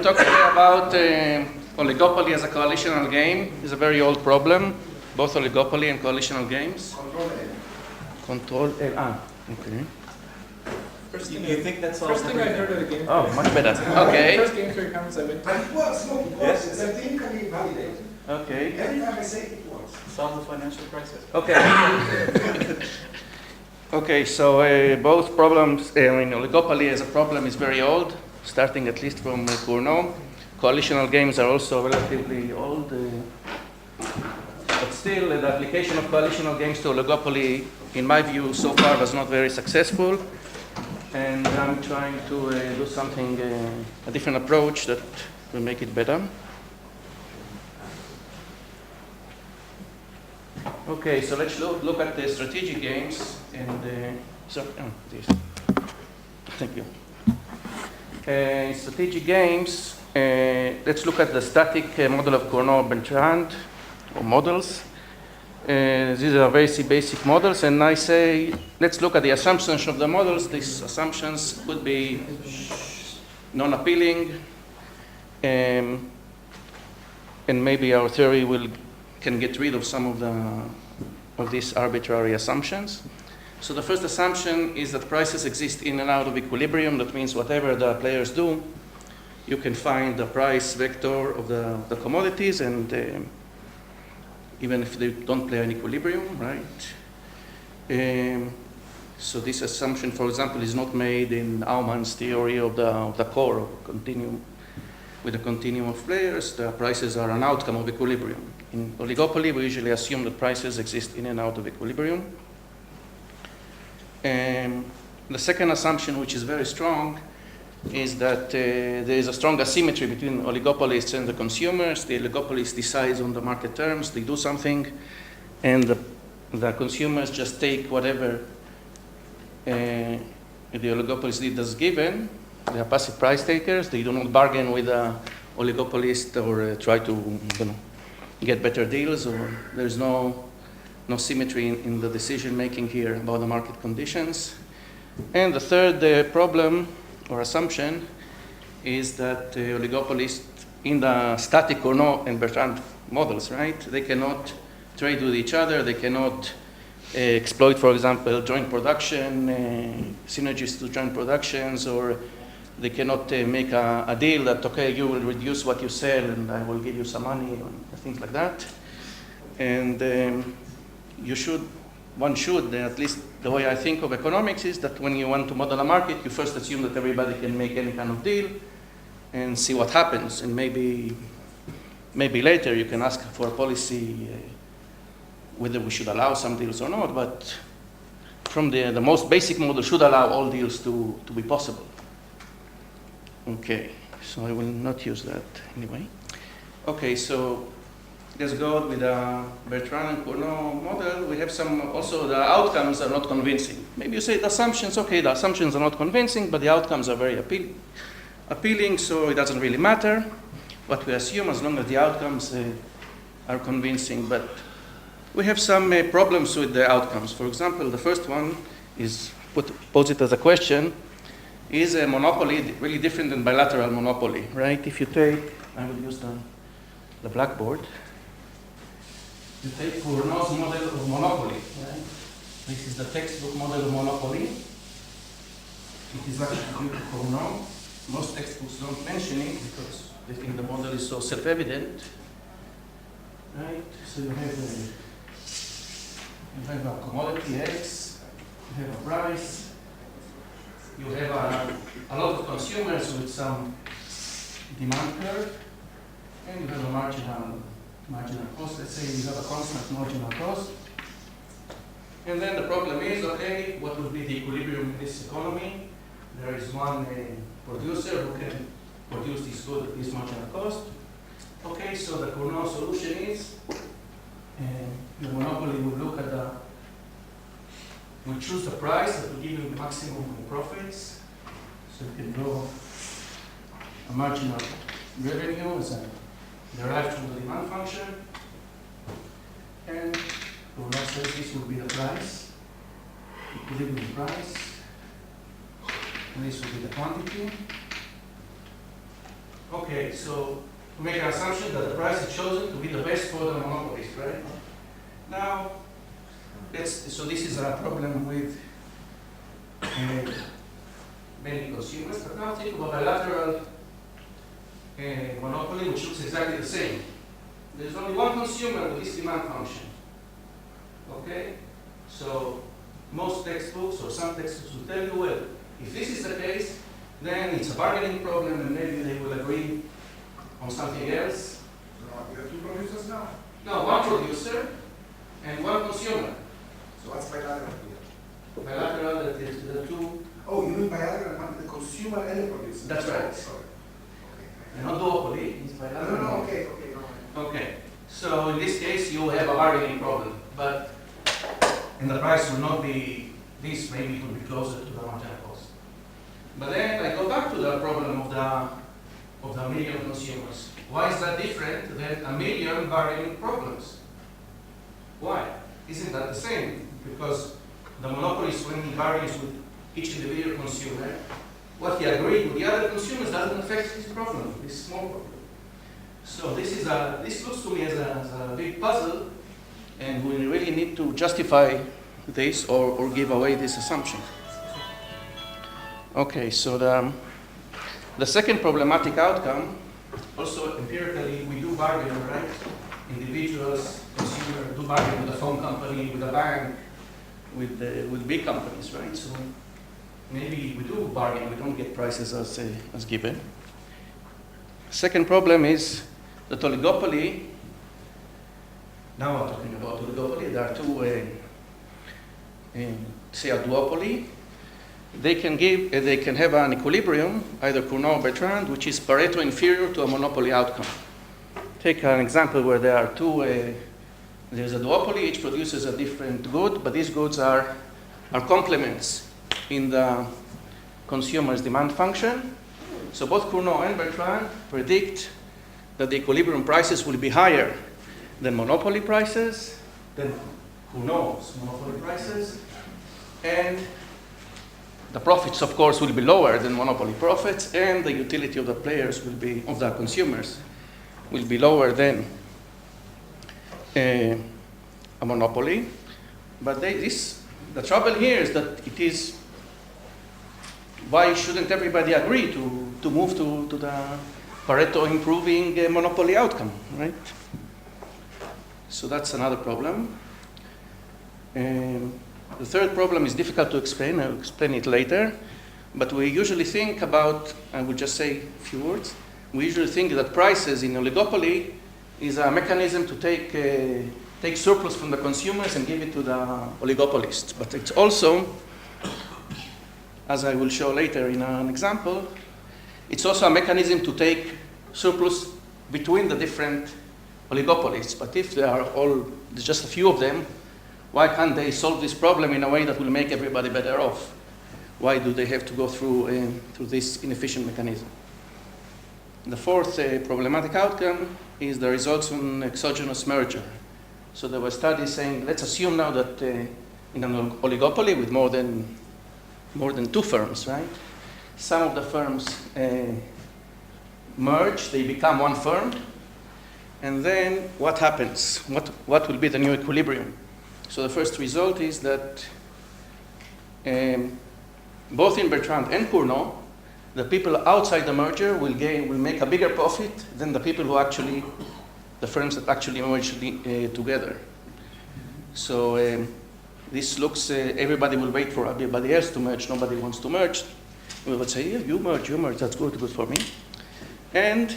Talking about oligopoly as a coalitional game is a very old problem, both oligopoly and coalitional games. Control L. Okay. First thing you think that's all? First thing I heard at a game. Oh, much better. Okay. First game theory conference I went to. But it works, no, it works. The thing can be validated. Okay. Every time I say it works. Solve the financial crisis. Okay. Okay, so both problems, oligopoly as a problem is very old, starting at least from Cournot. Coalitional games are also relatively old, but still the application of coalitional games to oligopoly, in my view, so far was not very successful. And I'm trying to do something, a different approach that will make it better. Okay, so let's look at the strategic games and this. Thank you. Strategic games. Let's look at the static model of Cournot-Bertrand, or models. These are very basic models, and I say let's look at the assumptions of the models. These assumptions could be non-appealing, and maybe our theory can get rid of some of these arbitrary assumptions. So the first assumption is that prices exist in and out of equilibrium. That means whatever the players do, you can find the price vector of the commodities, and even if they don't play in equilibrium, right? So this assumption, for example, is not made in Aumann's theory of the core of a continuum. With a continuum of players, the prices are an outcome of equilibrium. In oligopoly, we usually assume that prices exist in and out of equilibrium. The second assumption, which is very strong, is that there is a strong asymmetry between oligopolists and the consumers. The oligopolist decides on the market terms, they do something, and the consumers just take whatever the oligopolist did as given. They are passive price takers. They do not bargain with the oligopolist or try to get better deals, or there's no symmetry in the decision making here about the market conditions. And the third problem or assumption is that oligopolists in the static Cournot and Bertrand models, right? They cannot trade with each other. They cannot exploit, for example, joint production, synergies to joint productions, or they cannot make a deal that, okay, you will reduce what you sell and I will give you some money, or things like that. And one should, at least the way I think of economics is that when you want to model a market, you first assume that everybody can make any kind of deal and see what happens. And maybe later you can ask for a policy whether we should allow some deals or not, but from the most basic model should allow all deals to be possible. Okay, so I will not use that anyway. Okay, so let's go with the Bertrand and Cournot model. We have also the outcomes are not convincing. Maybe you say the assumptions, okay, the assumptions are not convincing, but the outcomes are very appealing, so it doesn't really matter what we assume as long as the outcomes are convincing. But we have some problems with the outcomes. For example, the first one is, pose it as a question, is a monopoly really different than bilateral monopoly, right? If you take, I will use the blackboard. You take Cournot's model of monopoly, right? This is the textbook model of monopoly. It is actually due to Cournot. Most textbooks don't mention it because they think the model is so self-evident, right? So you have a commodity X, you have a price, you have a lot of consumers with some demand curve, and you have a marginal cost. Let's say you have a constant marginal cost. And then the problem is, okay, what would be the equilibrium in this economy? There is one producer who can produce this good at this marginal cost. Okay, so the Cournot solution is, the monopoly will look at we choose the price that will give you maximum profits. So you can draw a marginal revenue as derived from the demand function. And Cournot says this will be the price, equilibrium price. And this will be the quantity. Okay, so we make an assumption that the price is chosen to be the best for the monopolist, right? Now, so this is a problem with many consumers, but now think of a bilateral monopoly which looks exactly the same. There's only one consumer with this demand function. Okay? So most textbooks or some textbooks will tell you, well, if this is the case, then it's a bargaining problem and maybe they will agree on something else. No, you have two producers now. No, one producer and one consumer. So what's bilateral here? Bilateral, that is the two, Oh, you mean bilateral, not the consumer and the producer? That's right. Sorry. and not duopoly, it's Okay. bilateral. No, okay, no. Okay, so in this case you have a bargaining problem, but and the price will not be this, maybe it will be closer to the marginal cost. But then I go back to the problem of the million consumers. Why is that different than a million bargaining problems? Why? Isn't that the same? Because the monopolist, when he bargains with each individual consumer, what he agreed with the other consumers doesn't affect his problem, this small problem. So this looks to me as a big puzzle, and we really need to justify this or give away this assumption. Okay, so the second problematic outcome, also empirically, we do bargain, right? Individuals, consumers do bargain with a phone company, with a bank, with big companies, right? So maybe we do bargain, we don't get prices as given. Second problem is that oligopoly, now I'm talking about oligopoly, there are two, say a duopoly, they can have an equilibrium, either Cournot or Bertrand, which is Pareto inferior to a monopoly outcome. Take an example where there are two, there's a duopoly, each produces a different good, but these goods are complements in the consumer's demand function. So both Cournot and Bertrand predict that the equilibrium prices will be higher than monopoly prices, than Cournot's monopoly prices, and the profits, of course, will be lower than monopoly profits, and the utility of the players will be, of the consumers, will be lower than a monopoly. But the trouble here is that it is, why shouldn't everybody agree to move to the Pareto improving monopoly outcome, right? So that's another problem. The third problem is difficult to explain. I'll explain it later. But we usually think about, I will just say a few words. We usually think that prices in oligopoly is a mechanism to take surplus from the consumers and give it to the oligopolists. But it's also, as I will show later in an example, it's also a mechanism to take surplus between the different oligopolists. But if there are there's just a few of them, why can't they solve this problem in a way that will make everybody better off? Why do they have to go through this inefficient mechanism? The fourth problematic outcome is the results on exogenous merger. So there were studies saying, let's assume now that in an oligopoly with more than two firms, right? Some of the firms merge, they become one firm, and then what happens? What will be the new equilibrium? So the first result is that both in Bertrand and Cournot, the people outside the merger will make a bigger profit than the people the firms that actually merge together. So this looks, everybody will wait for everybody else to merge. Nobody wants to merge. We would say, yeah, you merge, that's good for me. And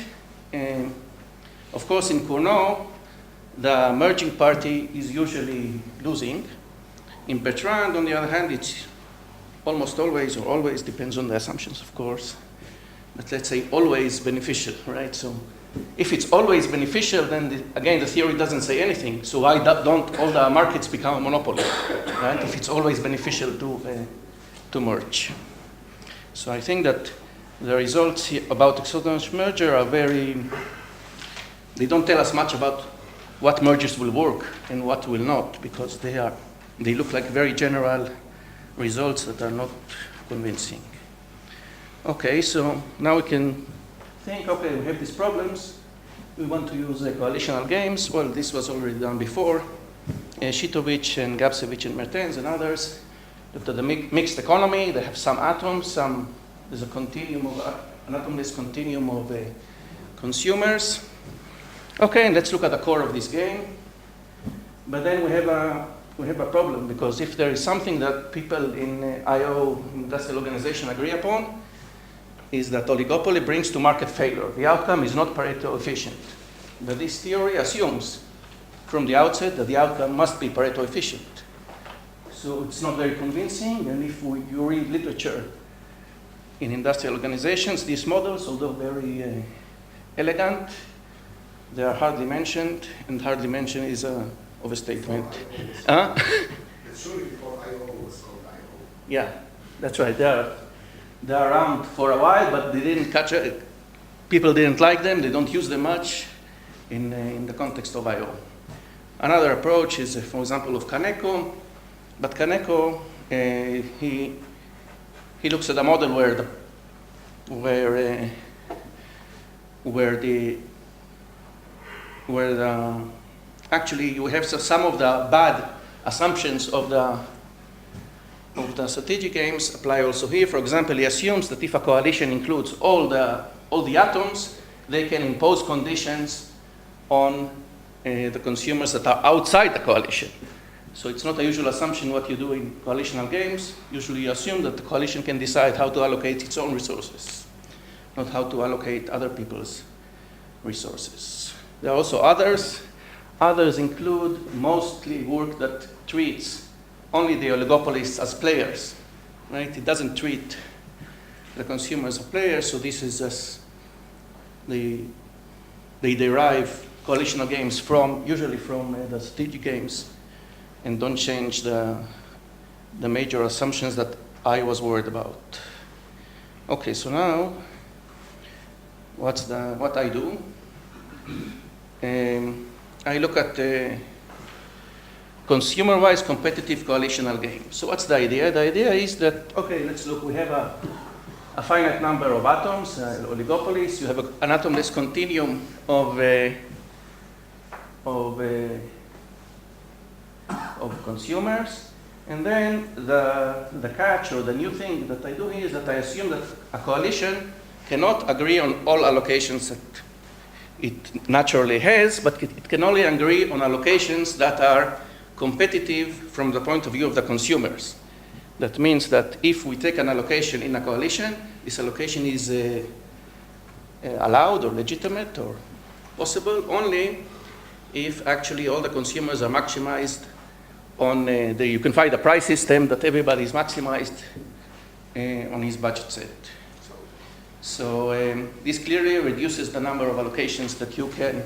of course in Cournot, the merging party is usually losing. In Bertrand, on the other hand, it's almost always, or always, depends on the assumptions, of course, but let's say always beneficial, right? So if it's always beneficial, then again, the theory doesn't say anything. So why don't all the markets become a monopoly, right? If it's always beneficial to merge. So I think that the results about exogenous merger are they don't tell us much about what mergers will work and what will not, because they look like very general results that are not convincing. Okay, so now we can think, okay, we have these problems. We want to use coalitional games. Well, this was already done before. Shitovic and Gabsevich and Mertens and others looked at the mixed economy. They have some atoms, there's a continuum of an atomless continuum of consumers. Okay, and let's look at the core of this game. But then we have a problem, because if there is something that people in IO, industrial organization, agree upon, is that oligopoly brings to market failure. The outcome is not Pareto efficient. But this theory assumes from the outset that the outcome must be Pareto efficient. So it's not very convincing, and if you read literature in industrial organizations, these models, although very elegant, they are hardly mentioned, and hardly mentioned is a overstatement. Huh? It's surely before IO was called IO. Yeah, that's right. They're around for a while, but they didn't catch it. People didn't like them. They don't use them much in the context of IO. Another approach is, for example, of Kaneko. But Kaneko, he looks at a model where actually you have some of the bad assumptions of the strategic games apply also here. For example, he assumes that if a coalition includes all the atoms, they can impose conditions on the consumers that are outside the coalition. So it's not a usual assumption what you do in coalitional games. Usually you assume that the coalition can decide how to allocate its own resources, not how to allocate other people's resources. There are also others. Others include mostly work that treats only the oligopolists as players, right? It doesn't treat the consumers as players, so this is just they derive coalitional games usually from the strategic games, and don't change the major assumptions that I was worried about. Okay, so now, what I do? I look at the consumer-wise competitive coalitional game. So what's the idea? The idea is that, okay, let's look, we have a finite number of atoms, oligopolies. You have an atomless continuum of consumers. And then the catch, or the new thing that I do here, is that I assume that a coalition cannot agree on all allocations that it naturally has, but it can only agree on allocations that are competitive from the point of view of the consumers. That means that if we take an allocation in a coalition, this allocation is allowed or legitimate or possible only if actually all the consumers are maximized on you can find a price system that everybody is maximized on his budget set. So this clearly reduces the number of allocations that you can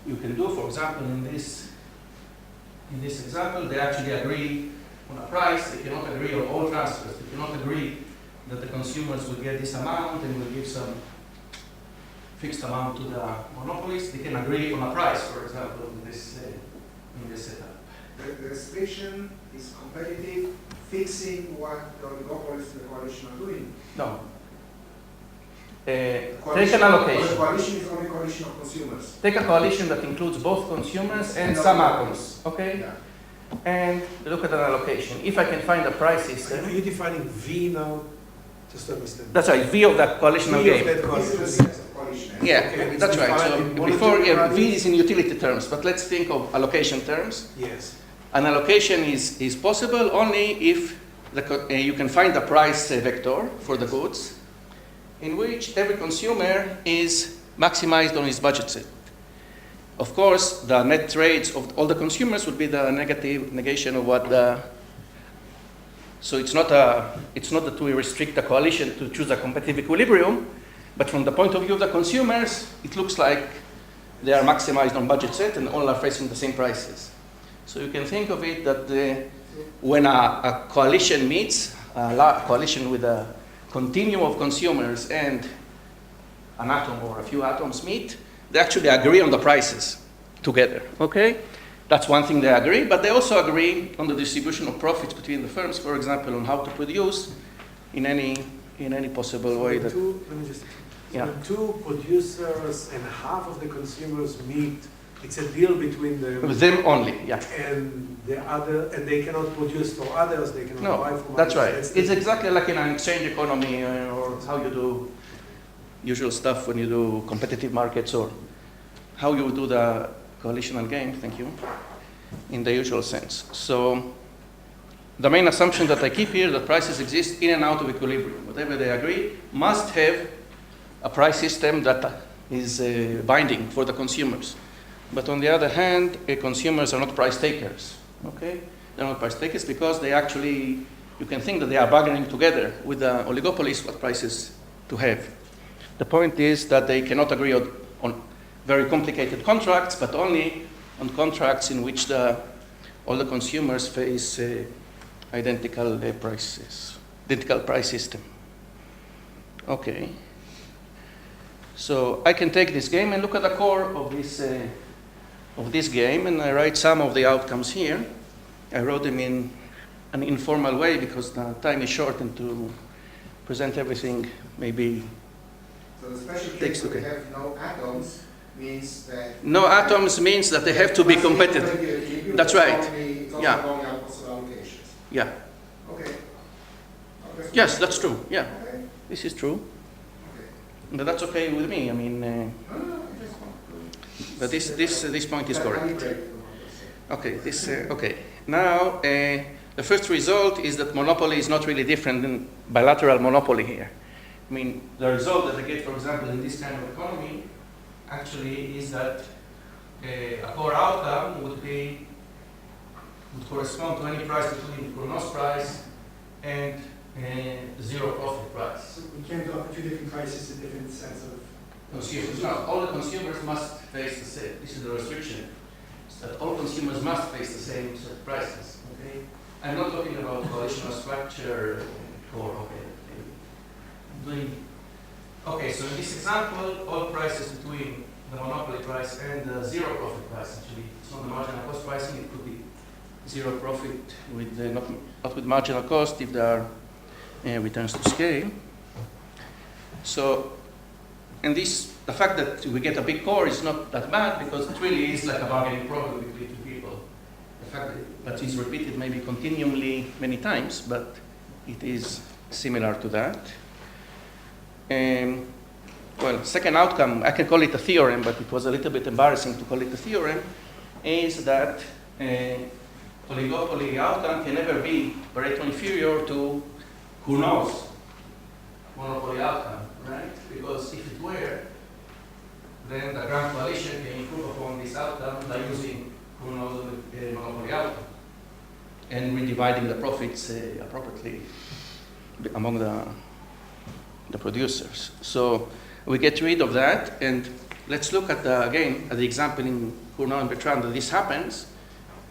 do. For example, in this example, they actually agree on a price. They cannot agree on all transfers. They cannot agree that the consumers will get this amount and will give some fixed amount to the monopolist. They can agree on a price, for example, in this setup. The restriction is competitive, fixing what the oligopolists and the coalition are doing. No. Take an allocation. The coalition is only a coalition of consumers. Take a coalition that includes both consumers and some atoms, okay? Yeah. And look at an allocation. If I can find a price system. Are you defining V now? Just to understand. That's right, V of that coalitional V of game. that This is coalition. the sense of coalition. Yeah, Okay, that's it's right. So defined in before, monetary V values? is in utility terms, but let's think of allocation terms. Yes. An allocation is possible only if you can find a price vector for the goods in which every consumer is maximized on his budget set. Of course, the net trades of all the consumers would be the negation of what the. So it's not that we restrict the coalition to choose a competitive equilibrium, but from the point of view of the consumers, it looks like they are maximized on budget set and all are facing the same prices. So you can think of it that when a coalition meets, a coalition with a continuum of consumers and an atom or a few atoms meet, they actually agree on the prices together, okay? That's one thing they agree, but they also agree on the distribution of profits between the firms, for example, on how to produce in any possible way. Let me just So Yeah. when two producers and half of the consumers meet, it's a deal between them. With them only, yeah. And the other, and they cannot produce for others, they cannot buy No, from that's right. others. It's exactly like in an exchange economy or how you do usual stuff when you do competitive markets or how you do the coalitional game, thank you, in the usual sense. So the main assumption that I keep here, that prices exist in and out of equilibrium. Whatever they agree must have a price system that is binding for the consumers. But on the other hand, consumers are not price takers, okay? They're not price takers because they actually, you can think that they are bargaining together with the oligopolies what prices to have. The point is that they cannot agree on very complicated contracts, but only on contracts in which all the consumers face identical price system. Okay. So I can take this game and look at the core of this game, and I write some of the outcomes here. I wrote them in an informal way because the time is short, and to present everything maybe So the special Takes case where we okay. have no atoms means that... no atoms means that they have to be competitive. That's right. It's also Yeah. going out possible allocations. Yeah. Okay. Okay. Yes, that's true. Yeah, Okay. this is true. Okay. But that's okay with me. I mean, No, I just want to... but this point is correct. Calibrate the models. Okay, okay. Now, the first result is that monopoly is not really different than bilateral monopoly here. I mean, the result that I get, for example, in this kind of economy, actually is that a core outcome would correspond to any price between Kronos price and zero profit price. So we can't offer two different prices, a different sense of... Consumers, no, all the consumers must face the same. This is the restriction. That all consumers must face the same set of prices. Okay, I'm not talking about coalitional structure core. Okay, so in this example, all prices between the monopoly price and the zero profit price, actually, it's not the marginal cost pricing. It could be zero profit with not with marginal cost if there are returns to scale. So. And the fact that we get a big core is not that bad because it really is like a bargaining problem between two people. The fact that it's repeated maybe continually many times, but it is similar to that. Well, second outcome, I can call it a theorem, but it was a little bit embarrassing to call it a theorem, is that oligopoly outcome can never be Pareto inferior to who knows monopoly outcome. Right? Because if it were, then the grand coalition can improve upon this outcome by using who knows the monopoly outcome and redividing the profits appropriately among the producers. So we get rid of that, and let's look at again at the example in Cournot and Bertrand that this happens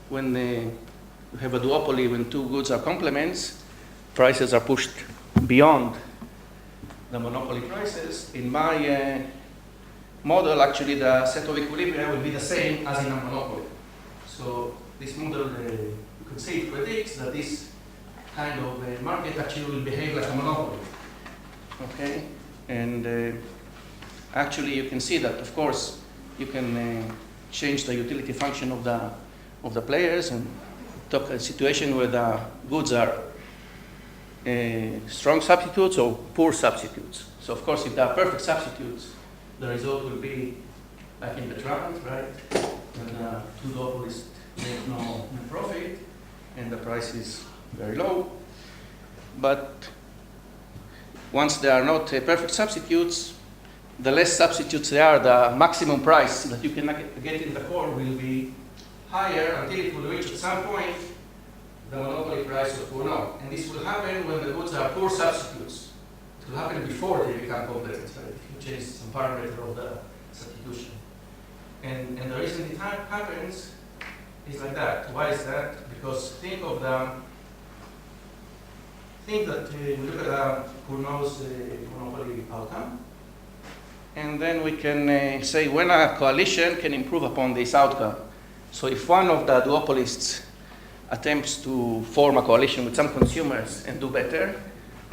when you have a duopoly. When two goods are complements, prices are pushed beyond the monopoly prices. In my model, actually, the set of equilibria will be the same as in a monopoly. So this model, you could say, it predicts that this kind of market actually will behave like a monopoly. Okay, and actually, you can see that. Of course, you can change the utility function of the players and talk a situation where the goods are strong substitutes or poor substitutes. So of course, if there are perfect substitutes, the result will be like in Bertrand, right? When the two duopolists make no profit and the price is very low. But once there are not perfect substitutes, the less substitutes there are, the maximum price that you can get in the core will be higher until it will reach at some point the monopoly price of Cournot. And this will happen when the goods are poor substitutes. It will happen before they become complements, right? If you change some parameter of the substitution. And the reason it happens is like that. Why is that? Because think that we look at Cournot's monopoly outcome, and then we can say when a coalition can improve upon this outcome. So if one of the duopolists attempts to form a coalition with some consumers and do better,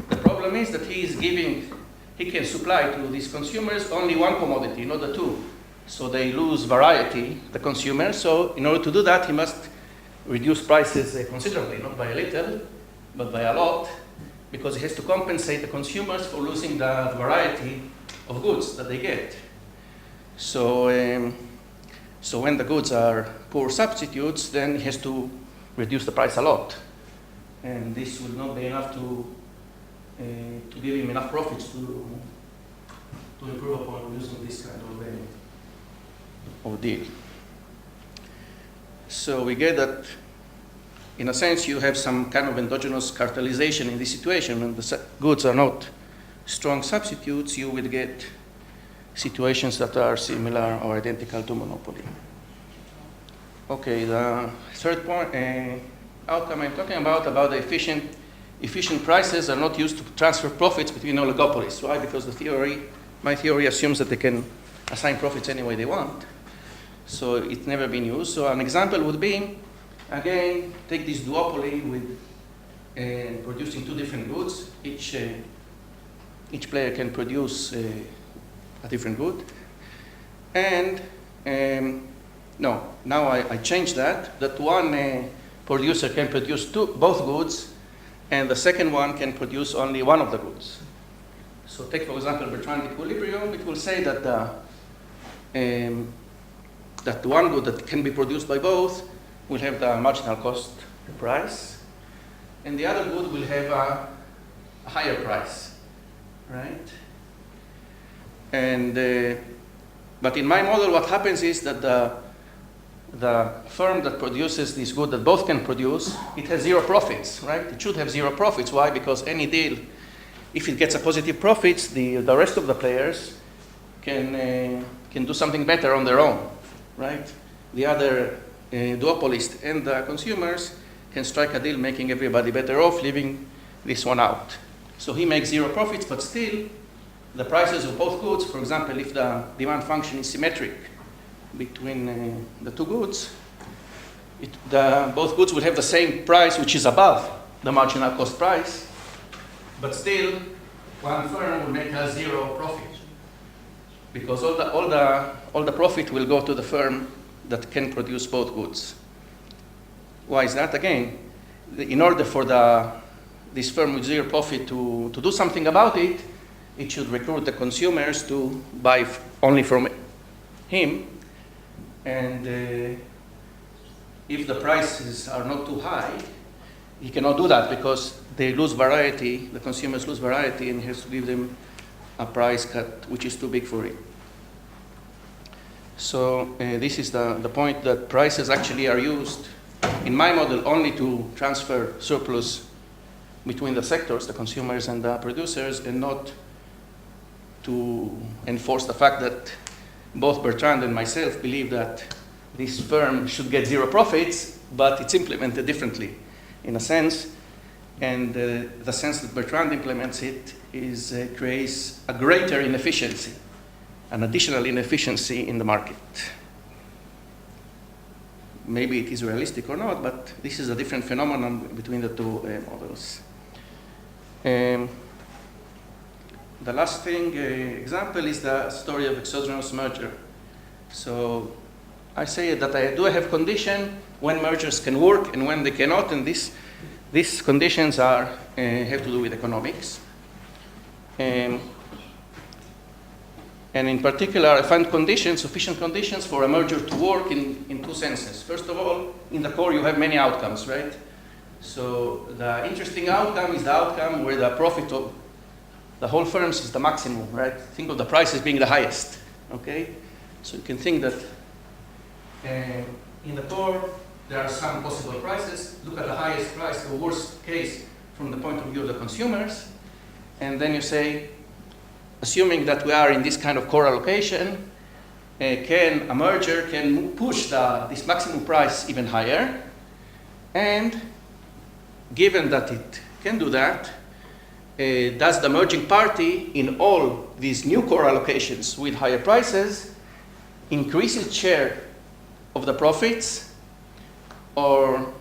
the problem is that he is giving he can supply to these consumers only one commodity, not the two. So they lose variety, the consumer. So in order to do that, he must reduce prices considerably, not by a little, but by a lot, because he has to compensate the consumers for losing the variety of goods that they get. So, so when the goods are poor substitutes, then he has to reduce the price a lot. And this will not be enough to give him enough profits to improve upon using this kind of deal. So we get that, in a sense, you have some kind of endogenous cartelization in this situation. When the goods are not strong substitutes, you will get situations that are similar or identical to monopoly. Okay, the third point, outcome I'm talking about the efficient prices are not used to transfer profits between oligopolies. Why? Because my theory assumes that they can assign profits any way they want. So it's never been used. So an example would be, again, take this duopoly with producing two different goods. Each player can produce a different good. And no, now I changed that one producer can produce both goods, and the second one can produce only one of the goods. So take, for example, Bertrand equilibrium. It will say that that one good that can be produced by both will have the marginal cost price, and the other good will have a higher price, right? And but in my model, what happens is that the firm that produces this good that both can produce, it has zero profits, right? It should have zero profits. Why? Because any deal, if it gets a positive profits, the rest of the players can do something better on their own, right? The other duopolist and the consumers can strike a deal making everybody better off, leaving this one out. So he makes zero profits, but still the prices of both goods, for example, if the demand function is symmetric between the two goods, both goods will have the same price, which is above the marginal cost price, but still one firm will make a zero profit, because all the profit will go to the firm that can produce both goods. Why is that? Again, in order for this firm with zero profit to do something about it, it should recruit the consumers to buy only from him. And if the prices are not too high, he cannot do that because they lose variety, the consumers lose variety, and he has to give them a price cut which is too big for it. So this is the point, that prices actually are used in my model only to transfer surplus between the sectors, the consumers and the producers, and not to enforce the fact that both Bertrand and myself believe that this firm should get zero profits, but it's implemented differently in a sense. And the sense that Bertrand implements it is creates a greater inefficiency, an additional inefficiency in the market. Maybe it is realistic or not, but this is a different phenomenon between the two models. The last example is the story of exogenous merger. So I say that I do have condition when mergers can work and when they cannot, and these conditions have to do with economics. And in particular, I find sufficient conditions for a merger to work in two senses. First of all, in the core you have many outcomes, right? So the interesting outcome is the outcome where the profit of the whole firms is the maximum, right? Think of the price as being the highest, okay? So you can think that in the core, there are some possible prices. Look at the highest price, the worst case from the point of view of the consumers. And then you say, assuming that we are in this kind of core allocation, a merger can push this maximum price even higher. And given that it can do that, does the merging party in all these new core allocations with higher prices increase its share of the profits or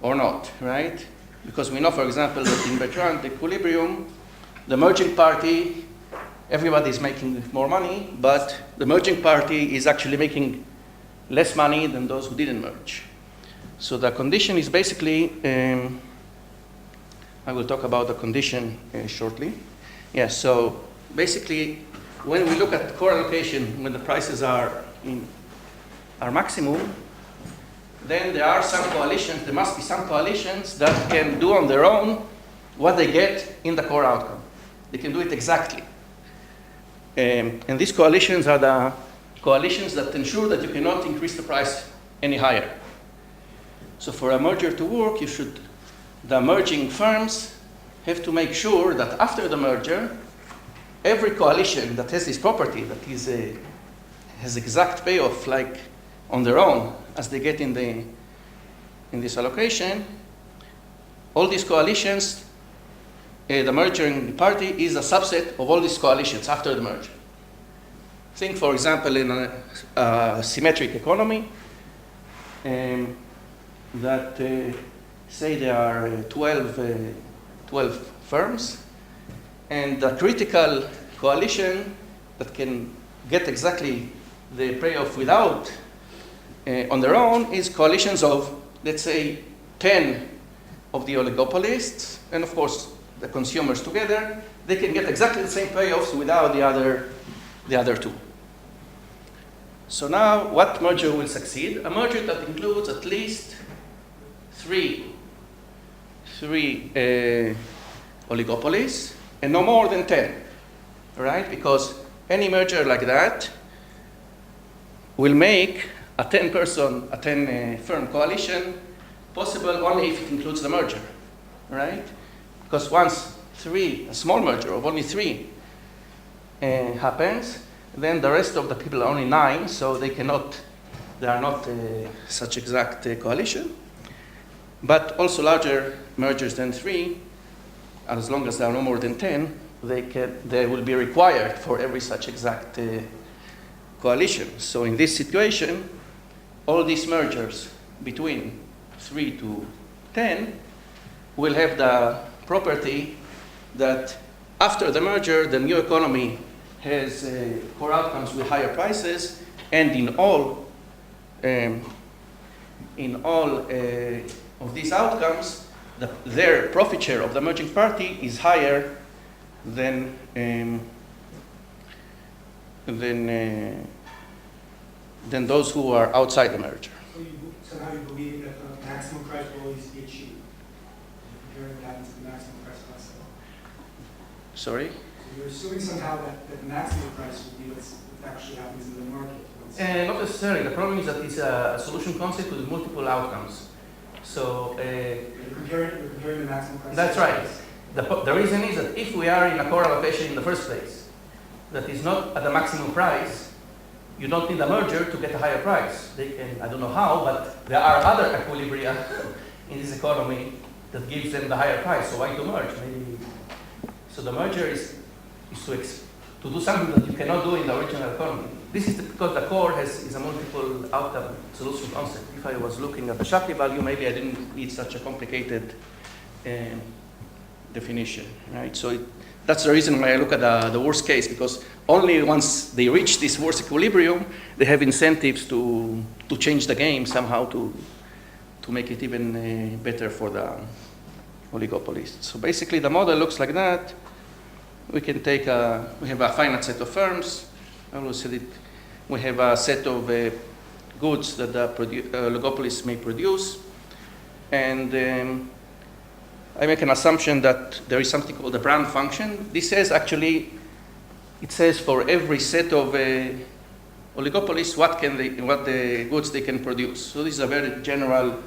not, right? Because we know, for example, that in Bertrand equilibrium, the merging party everybody is making more money, but the merging party is actually making less money than those who didn't merge. So the condition is basically, I will talk about the condition shortly. Yeah, so basically, when we look at core allocation, when the prices are maximum, then there are some coalitions, there must be some coalitions that can do on their own what they get in the core outcome. They can do it exactly. And these coalitions are the coalitions that ensure that you cannot increase the price any higher. So for a merger to work, the merging firms have to make sure that after the merger, every coalition that has this property, that has exact payoff like on their own as they get in this allocation, all these coalitions, the merging party is a subset of all these coalitions after the merger. Think, for example, in a symmetric economy, that say there are 12 firms, and the critical coalition that can get exactly the payoff without on their own is coalitions of, let's say, 10 of the oligopolists, and of course the consumers together. They can get exactly the same payoffs without the other two. So now, what merger will succeed? A merger that includes at least three oligopolies and no more than 10, right? Because any merger like that will make a 10-firm coalition possible only if it includes the merger, right? Because once a small merger of only 3 happens, then the rest of the people are only 9, so they are not such exact coalition. But also larger mergers than 3, as long as there are no more than 10, they will be required for every such exact coalition. So in this situation, all these mergers between 3 to 10 will have the property that after the merger, the new economy has core outcomes with higher prices, and in all of these outcomes, their profit share of the merging party is higher than those who are outside the merger. So now you believe that the maximum price will always be achieved? Comparing what happens to the maximum price last level. Sorry? So you're assuming somehow that the maximum price will be what actually happens in the market. Not necessarily. The problem is that it's a solution concept with multiple outcomes. So You're comparing the maximum price. that's right. The reason is that if we are in a core allocation in the first place, that is not at the maximum price, you don't need a merger to get a higher price. They can, I don't know how, but there are other equilibria in this economy that gives them the higher price. So why to merge? Maybe. So the merger is to do something that you cannot do in the original economy. This is because the core is a multiple outcome solution concept. If I was looking at the Shapley value, maybe I didn't need such a complicated definition, right? So that's the reason why I look at the worst case, because only once they reach this worst equilibrium, they have incentives to change the game somehow to make it even better for the oligopolists. So basically the model looks like that. We can take we have a finite set of firms. I always said it. We have a set of goods that the oligopolists may produce, and I make an assumption that there is something called the brand function. This says actually, it says for every set of oligopolists what the goods they can produce. So this is a very general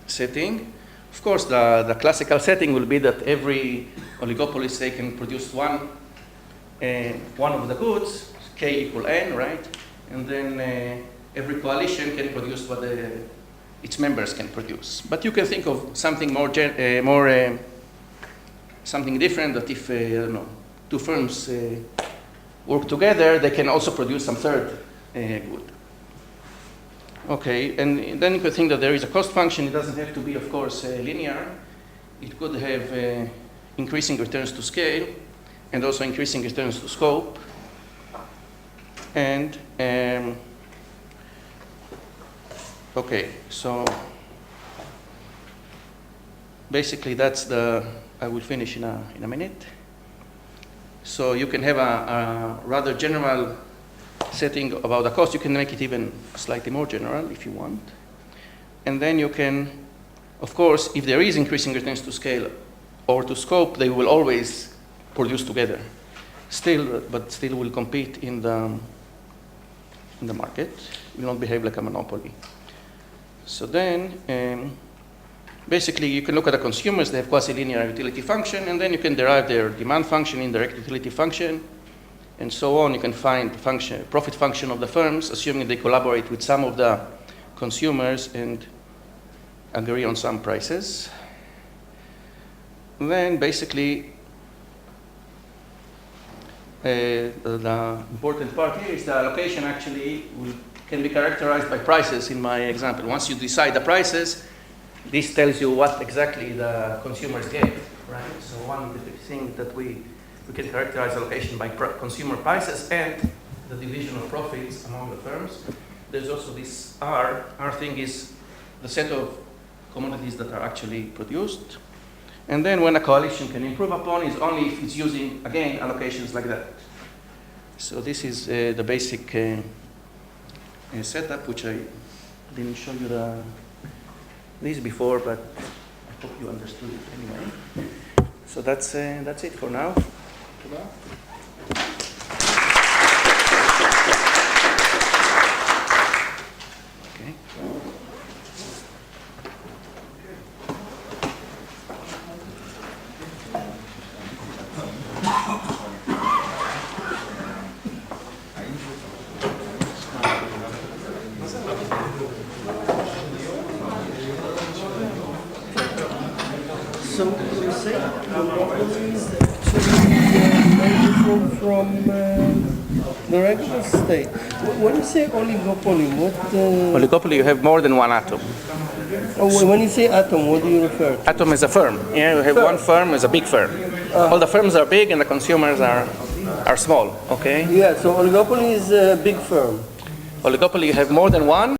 setting. Of course, the classical setting will be that every oligopolist they can produce one of the goods, K equal N, right? And then every coalition can produce what its members can produce. But you can think of something something different, that if I don't know, 2 firms work together, they can also produce some third good. Okay, and then you could think that there is a cost function. It doesn't have to be, of course, linear. It could have increasing returns to scale. and also increasing returns to scope. And okay, so basically that's I will finish in a minute. So you can have a rather general setting about the cost. You can make it even slightly more general if you want. And then you can, of course, if there is increasing returns to scale or to scope, they will always produce together. But still will compete in the market. Will not behave like a monopoly. So then, basically, you can look at the consumers. They have quasi-linear utility function, and then you can derive their demand function, indirect utility function, and so on. You can find the profit function of the firms, assuming they collaborate with some of the consumers and agree on some prices. And then, basically, the important part here is the allocation actually can be characterized by prices in my example. Once you decide the prices, this tells you what exactly the consumers get, right? So one thing that we can characterize allocation by consumer prices and the division of profits among the firms. There's also this R. R thing is the set of commodities that are actually produced. And then when a coalition can improve upon is only if it's using, again, allocations like that. So this is the basic setup, which I didn't show you this before, but I hope you understood it anyway. So that's it for now. Okay. So you say oligopoly is actually very different from the regular state. When you say oligopoly, what? Oligopoly, you have more than one atom. When you say atom, what do you refer to? Atom is a firm. Yeah, you have one firm is a big firm. All the firms are big and the consumers are small. Okay. Yeah. So oligopoly is a big firm. Oligopoly, you have more than one.